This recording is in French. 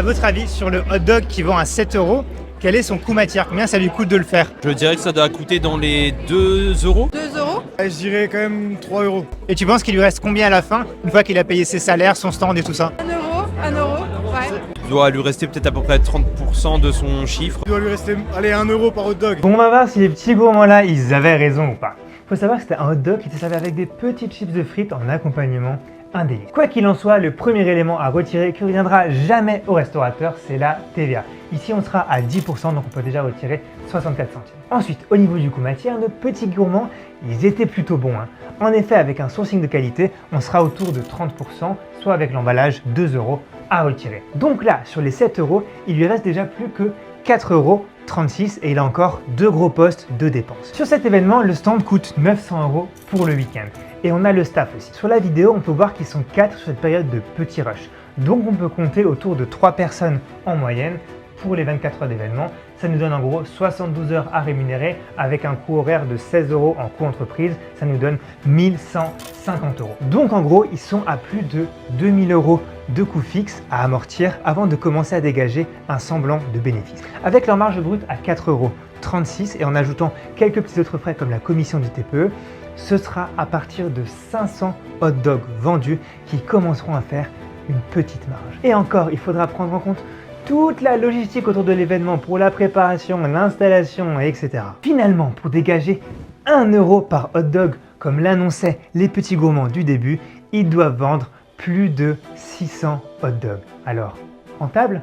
À votre avis, sur le hot dog qui vend à 7 euros, quel est son coût matière? Combien ça lui coûte de le faire? Je dirais que ça doit coûter dans les 2 euros. 2 euros. Je dirais quand même 3 euros. Et tu penses qu'il lui reste combien à la fin, une fois qu'il a payé ses salaires, son stand et tout ça? 1 euro, ouais. Il doit lui rester peut-être à peu près 30% de son chiffre. Il doit lui rester, allez, 1 euro par hot dog. Bon, on va voir si les petits gourmands là, ils avaient raison ou pas. Faut savoir que c'était un hot dog qui était servi avec des petites chips de frites en accompagnement. Un délice. Quoi qu'il en soit, le premier élément à retirer qui ne reviendra jamais au restaurateur, c'est la TVA. Ici, on sera à 10%, donc on peut déjà retirer 64 centimes. Ensuite, au niveau du coût matière, nos petits gourmands, ils étaient plutôt bons. En effet, avec un sourcing de qualité, on sera autour de 30%, soit avec l'emballage 2 euros à retirer. Donc là, sur les 7 euros, il lui reste déjà plus que 4,36 euros et il a encore 2 gros postes de dépenses. Sur cet événement, le stand coûte 900 euros pour le week-end. Et on a le staff aussi. Sur la vidéo, on peut voir qu'ils sont 4 sur cette période de petit rush. Donc on peut compter autour de 3 personnes en moyenne pour les 24 heures d'événement. Ça nous donne en gros 72 heures à rémunérer avec un coût horaire de 16 euros en coût entreprise. Ça nous donne 1150 euros. Donc en gros, ils sont à plus de 2000 euros de coûts fixes à amortir avant de commencer à dégager un semblant de bénéfice. Avec leur marge brute à 4,36 euros et en ajoutant quelques petits autres frais comme la commission du TPE, ce sera à partir de 500 hot dogs vendus qui commenceront à faire une petite marge. Et encore, il faudra prendre en compte toute la logistique autour de l'événement pour la préparation, l'installation, etc. Finalement, pour dégager 1 euro par hot dog, comme l'annonçaient les petits gourmands du début, ils doivent vendre plus de 600 hot dogs. Alors, rentable?